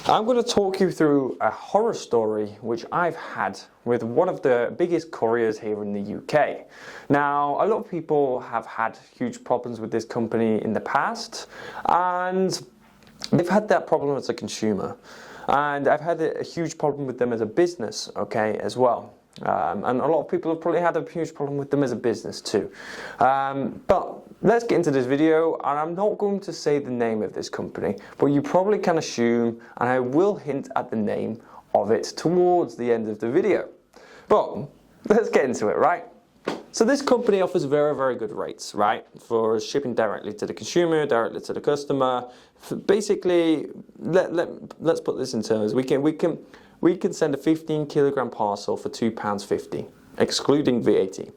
I'm going to talk you through a horror story which I've had with one of the biggest couriers here in the UK. Now, a lot of people have had huge problems with this company in the past, and they've had that problem as a consumer. And I've had a huge problem with them as a business, okay, as well. And a lot of people have probably had a huge problem with them as a business too. But let's get into this video, and I'm not going to say the name of this company, but you probably can assume, and I will hint at the name of it towards the end of the video. But let's get into it, right? So this company offers very, very good rates, right, for shipping directly to the consumer, directly to the customer. Basically, let's put this in terms. We can send a 15 kilogram parcel for £2.50, excluding VAT.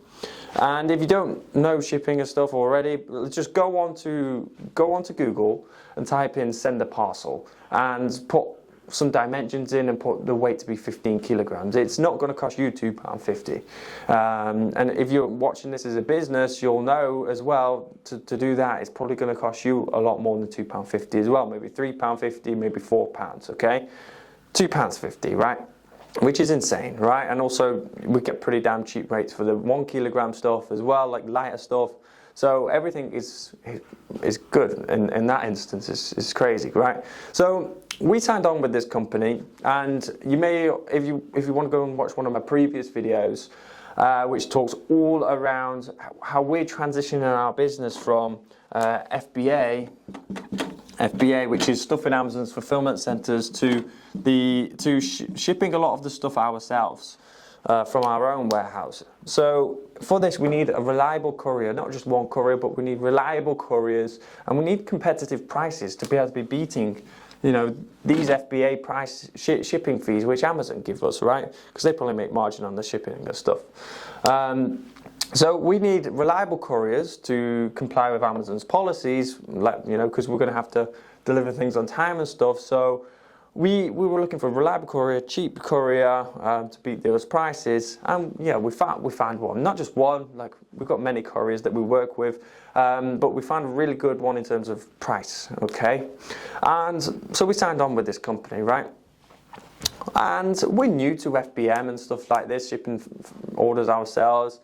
And if you don't know shipping and stuff already, just go on to Google and type in "send a parcel" and put some dimensions in and put the weight to be 15 kilograms. It's not going to cost you £2.50. And if you're watching this as a business, you'll know as well to do that, it's probably going to cost you a lot more than £2.50 as well. Maybe £3.50, maybe £4, okay? £2.50, right? Which is insane, right? And also we get pretty damn cheap rates for the 1 kilogram stuff as well, like lighter stuff. So everything is good in that instance. Is crazy, right? So we signed on with this company, and you may, if you want to go and watch one of my previous videos, which talks all around how we're transitioning our business from FBA, which is stuffing Amazon's fulfillment centers, to shipping a lot of the stuff ourselves from our own warehouse. So for this, we need a reliable courier, not just one courier, but we need reliable couriers, and we need competitive prices to be able to be beating, you know, these FBA price shipping fees which Amazon give us, right? Because they probably make margin on the shipping and stuff. So we need reliable couriers to comply with Amazon's policies, you know, because we're going to have to deliver things on time and stuff. So we were looking for a reliable courier, cheap courier to beat those prices, and yeah, we found one. Not just one, like we've got many couriers that we work with, but we found a really good one in terms of price, okay? And so we signed on with this company, right? And we're new to FBM and stuff like this, shipping orders ourselves.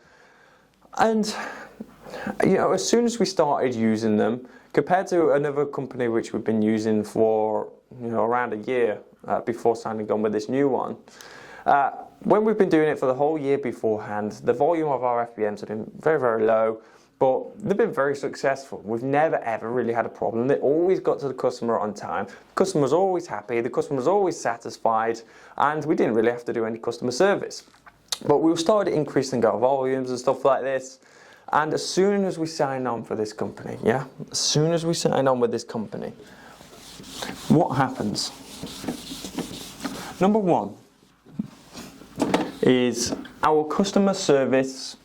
And you know, as soon as we started using them, compared to another company which we've been using for, you know, around a year before signing on with this new one, when we've been doing it for the whole year beforehand, the volume of our FBMs have been very, very low, but they've been very successful. We've never ever really had a problem. They always got to the customer on time. The customer's always happy. The customer's always satisfied, and we didn't really have to do any customer service. But we started increasing our volumes and stuff like this. And as soon as we sign on for this company, as soon as we sign on with this company, what happens? Number one is our customer service.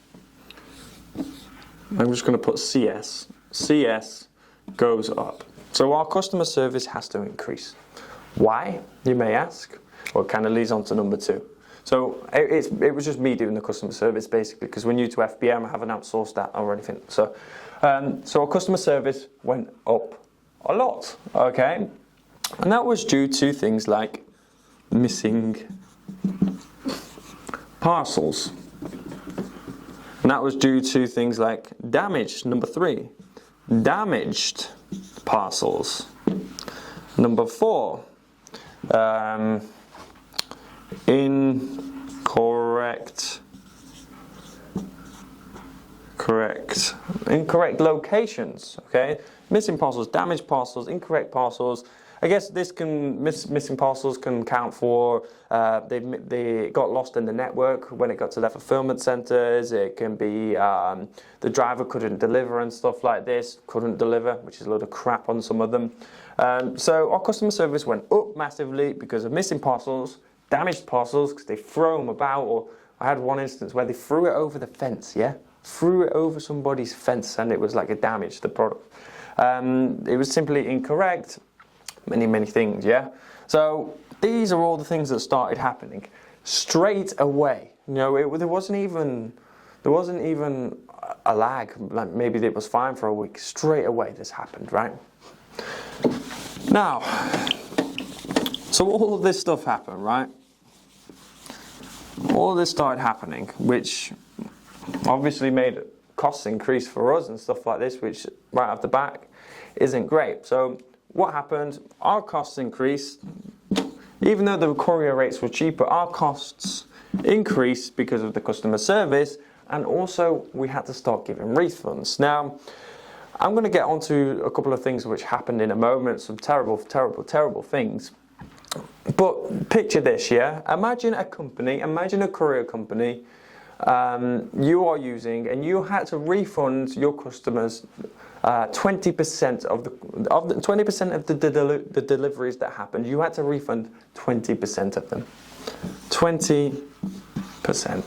I'm just going to put CS. CS goes up. So our customer service has to increase. Why, you may ask? Well, it kind of leads on to number two. So it was just me doing the customer service basically, because we're new to FBM, I haven't outsourced that or anything. So our customer service went up a lot, okay? And that was due to things like missing parcels. And that was due to things like damaged, number three, damaged parcels. Number four, incorrect locations, okay? Missing parcels, damaged parcels, incorrect parcels. I guess this missing parcels can count for they got lost in the network when it got to their fulfillment centers. It can be the driver couldn't deliver and stuff like this, which is a load of crap on some of them. So our customer service went up massively because of missing parcels, damaged parcels because they throw them about, or I had one instance where they threw it over the fence, threw it over somebody's fence, and it was like a damage, the product. It was simply incorrect, many things, So these are all the things that started happening straight away. You know, there wasn't even a lag, like maybe it was fine for a week. Straight away this happened, right? Now, So all of this stuff happened, right? All of this started happening, which obviously made costs increase for us and stuff like this, which right off the back isn't great. So what happened? Our costs increased. Even though the courier rates were cheaper, our costs increased because of the customer service, and also we had to start giving refunds. Now, I'm going to get onto a couple of things which happened in a moment, some terrible, terrible, terrible things. But picture this, yeah? Imagine a courier company you are using, and you had to refund your customers 20% of the deliveries that happened. You had to refund 20% of them. 20%.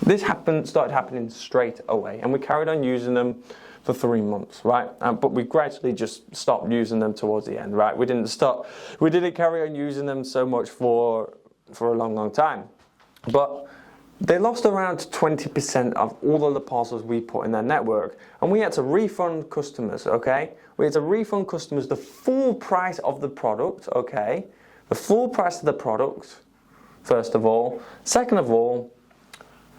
This started happening straight away, and we carried on using them for 3 months, right? But we gradually just stopped using them towards the end, right? We didn't carry on using them so much for a long, long time. But they lost around 20% of all of the parcels we put in their network, and we had to refund customers, okay? We had to refund customers the full price of the product, okay? The full price of the product, first of all. Second of all,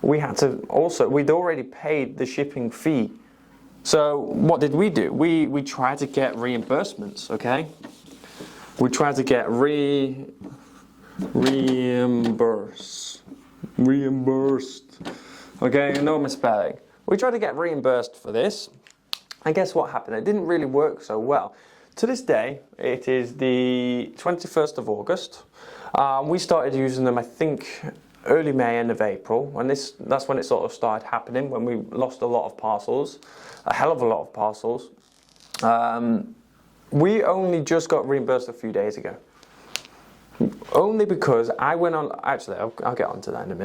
we'd already paid the shipping fee. So what did we do? We tried to get reimbursements, okay? We tried to get reimbursed. Okay, no misspelling. We tried to get reimbursed for this, and guess what happened? It didn't really work so well. To this day, it is the 21st of August. We started using them, I think, early May, end of April, and that's when it sort of started happening, when we lost a lot of parcels, a hell of a lot of parcels. We only just got reimbursed a few days ago. Only because I went on, actually, I'll get onto that in a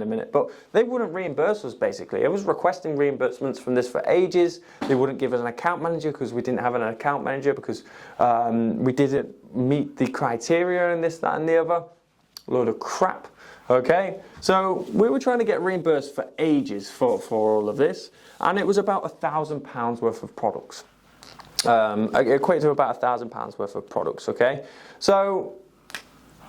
minute. But they wouldn't reimburse us, basically. I was requesting reimbursements from this for ages. They wouldn't give us an account manager because we didn't have an account manager, because we didn't meet the criteria and this, that, and the other. Load of crap. Okay, so we were trying to get reimbursed for ages for all of this, and it was about £1,000 worth of products. It equates to about £1,000 worth of products, okay? So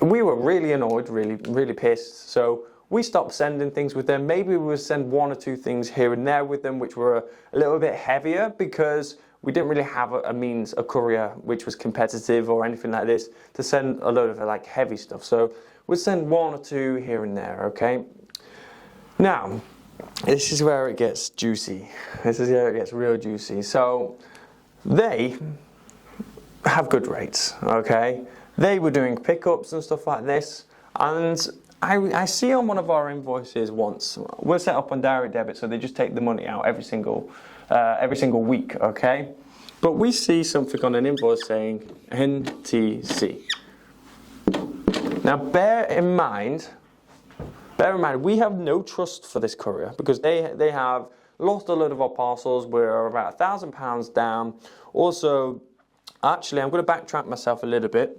we were really annoyed, really pissed. So we stopped sending things with them. Maybe we would send 1 or 2 things here and there with them, which were a little bit heavier, because we didn't really have a courier which was competitive or anything like this to send a load of like heavy stuff. So we'd send 1 or 2 here and there, okay? Now, this is where it gets juicy. This is where it gets real juicy. So they have good rates, okay? They were doing pickups and stuff like this, and I see on one of our invoices once, we're set up on direct debit, so they just take the money out every single week, okay? But we see something on an invoice saying NTC. Now bear in mind, we have no trust for this courier, because they have lost a load of our parcels. We're about £1,000 down. Also, actually, I'm going to backtrack myself a little bit.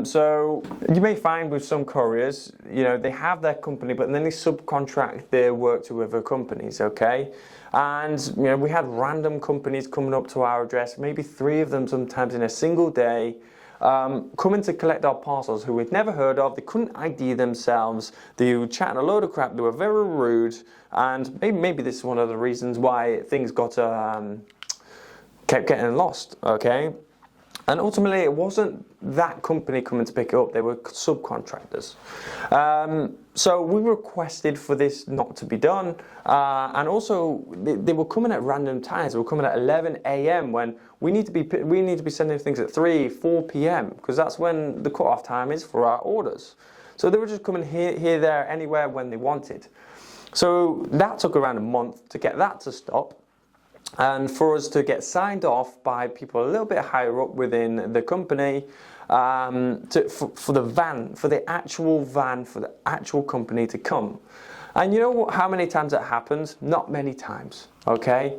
So you may find with some couriers, they have their company, but then they subcontract their work to other companies, okay? And, we had random companies coming up to our address, maybe 3 of them sometimes in a single day, coming to collect our parcels, who we'd never heard of. They couldn't ID themselves. They were chatting a load of crap. They were very rude, and maybe this is one of the reasons why things kept getting lost, okay? And ultimately, it wasn't that company coming to pick it up. They were subcontractors. So we requested for this not to be done. And also, they were coming at random times. They were coming at 11 a.m. when we need to be sending things at 3, 4 p.m. because that's when the cut-off time is for our orders. So they were just coming here, there, anywhere when they wanted. So that took around a month to get that to stop. And for us to get signed off by people a little bit higher up within the company for the actual company to come. And you know how many times that happened? Not many times, okay?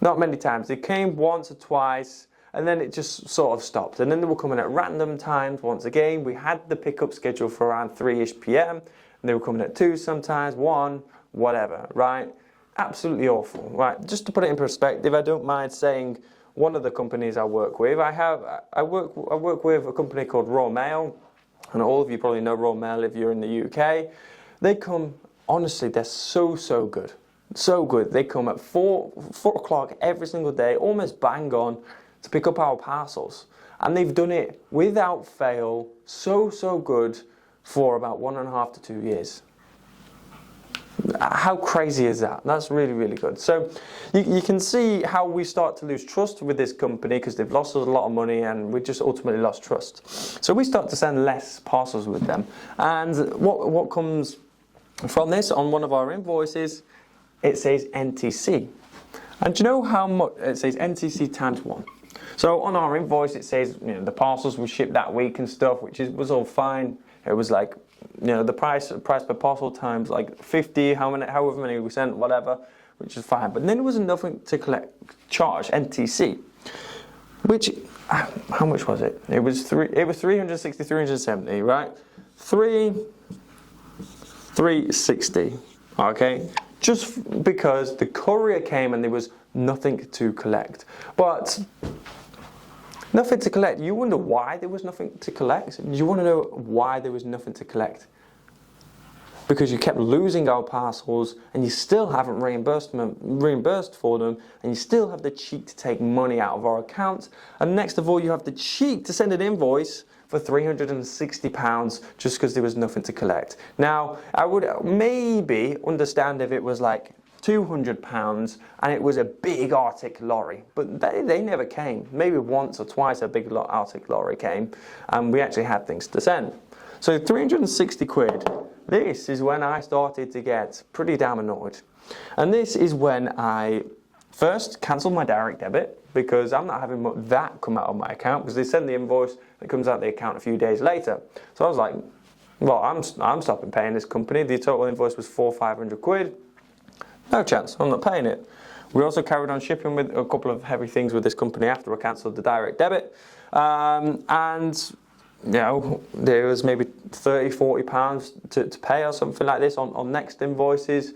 Not many times. They came once or twice, and then it just sort of stopped. And then they were coming at random times once again. We had the pickup scheduled for around 3-ish p.m. and they were coming at 2 sometimes, 1, whatever, right? Absolutely awful, right? Just to put it in perspective, I don't mind saying one of the companies I work with. I work with a company called Royal Mail, and all of you probably know Royal Mail if you're in the UK. They come, honestly, they're so good. So good. They come at 4 o'clock every single day, almost bang on, to pick up our parcels. And they've done it without fail, so good, for about 1.5 to 2 years. How crazy is that? That's really good. So you can see how we start to lose trust with this company because they've lost us a lot of money and we just ultimately lost trust. So we start to send less parcels with them. And what comes from this on one of our invoices, it says NTC. And do you know how much? It says NTC times 1. So on our invoice it says, the parcels were shipped that week and stuff, which was all fine. It was like, the price per parcel times like 50, however many we sent, whatever, which is fine. But then there was nothing to charge NTC, which, how much was it? It was 360, 370, right? 360, okay? Just because the courier came and there was nothing to collect. But nothing to collect. You wonder why there was nothing to collect? You want to know why there was nothing to collect? Because you kept losing our parcels and you still haven't reimbursed for them, and you still have the cheek to take money out of our account, and next of all you have the cheek to send an invoice for £360 just because there was nothing to collect. Now, I would maybe understand if it was like £200 and it was a big Arctic lorry, but they never came. Maybe once or twice a big Arctic lorry came and we actually had things to send. So 360 quid, this is when I started to get pretty damn annoyed. And this is when I first cancelled my direct debit, because I'm not having that come out of my account, because they send the invoice and it comes out of the account a few days later. So I was like, well, I'm stopping paying this company. The total invoice was 500 quid. No chance, I'm not paying it. We also carried on shipping with a couple of heavy things with this company after I cancelled the direct debit. And there was maybe £30-40 to pay or something like this on next invoices.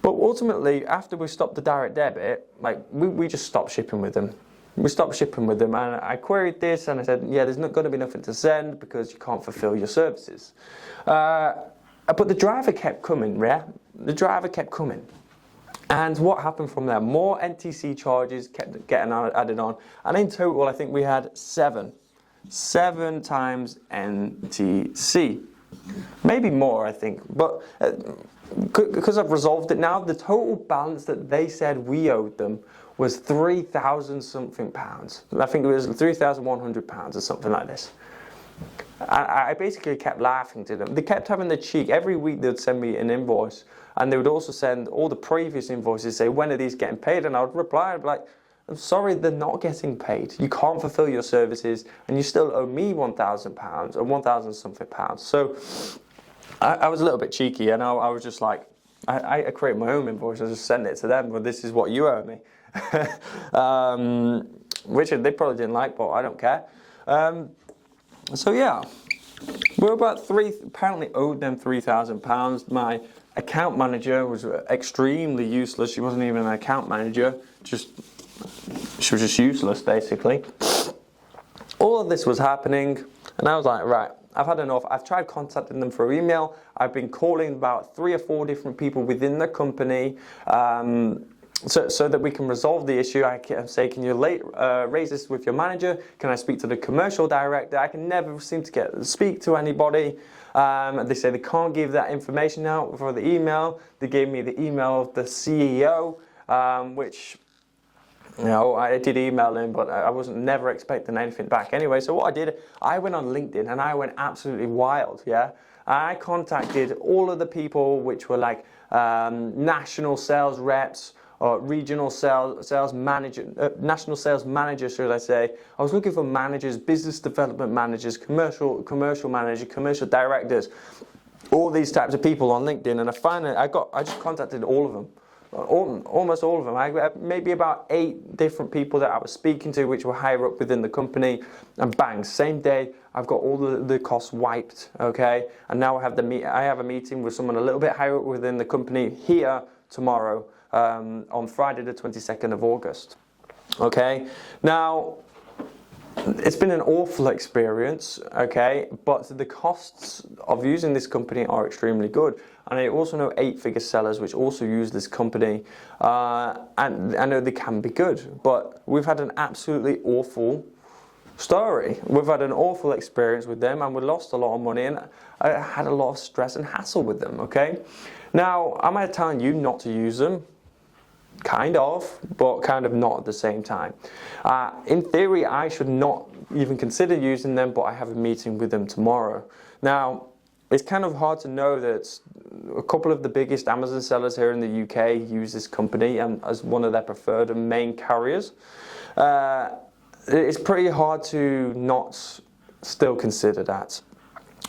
But ultimately, after we stopped the direct debit, we just stopped shipping with them. We stopped shipping with them, and I queried this and I said, there's not going to be nothing to send because you can't fulfill your services. But the driver kept coming, The driver kept coming. And what happened from there? More NTC charges kept getting added on. And in total, I think we had 7 times NTC. Maybe more, I think. But because I've resolved it now, the total balance that they said we owed them was 3,000 something pounds. I think it was 3,100 pounds or something like this. I basically kept laughing to them. They kept having the cheek. Every week they'd send me an invoice, and they would also send all the previous invoices, say, when are these getting paid? And I would reply, I'd be like, I'm sorry, they're not getting paid. You can't fulfill your services, and you still owe me £1,000 or 1,000 something pounds. So I was a little bit cheeky, and I was just like, I create my own invoice and just send it to them, but this is what you owe me. Which they probably didn't like, but I don't care. So yeah, we're apparently owed them £3,000. My account manager was extremely useless. She wasn't even an account manager, she was just useless basically. All of this was happening, and I was like, right, I've had enough. I've tried contacting them through email. I've been calling about 3 or 4 different people within the company, so that we can resolve the issue. I can say, can you raise this with your manager? Can I speak to the commercial director? I can never seem to speak to anybody. They say they can't give that information out for the email. They gave me the email of the CEO, which, I did email him, but I wasn't never expecting anything back anyway. So what I did, I went on LinkedIn and I went absolutely wild, I contacted all of the people which were like national sales reps, or regional sales manager, national sales managers, should I say. I was looking for managers, business development managers, commercial managers, commercial directors, all these types of people on LinkedIn, and I just contacted all of them, almost all of them. I had maybe about 8 different people that I was speaking to, which were higher up within the company, and bang, same day, I've got all the costs wiped, okay? And now I have a meeting with someone a little bit higher up within the company here tomorrow, on Friday the 22nd of August. Okay, now it's been an awful experience, okay, but the costs of using this company are extremely good. And I also know 8-figure sellers which also use this company, and I know they can be good, but we've had an absolutely awful story. We've had an awful experience with them, and we lost a lot of money, and I had a lot of stress and hassle with them, okay? Now, am I telling you not to use them? Kind of, but kind of not at the same time. In theory, I should not even consider using them, but I have a meeting with them tomorrow. Now, it's kind of hard to know that a couple of the biggest Amazon sellers here in the UK use this company as one of their preferred and main carriers. It's pretty hard to not still consider that.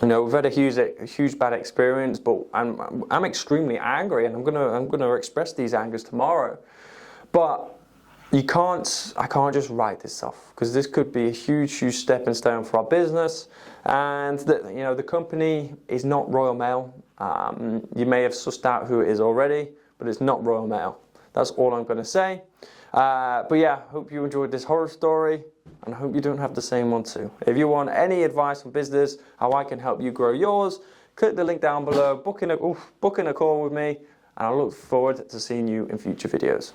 You know, we've had a huge bad experience, but I'm extremely angry, and I'm gonna express these angers tomorrow. But I can't just write this off, because this could be a huge stepping stone for our business. And the company is not Royal Mail. You may have sussed out who it is already, but it's not Royal Mail. That's all I'm gonna say. But yeah, hope you enjoyed this horror story, and I hope you don't have the same one too. If you want any advice on business, how I can help you grow yours, click the link down below, book in a call with me, and I look forward to seeing you in future videos.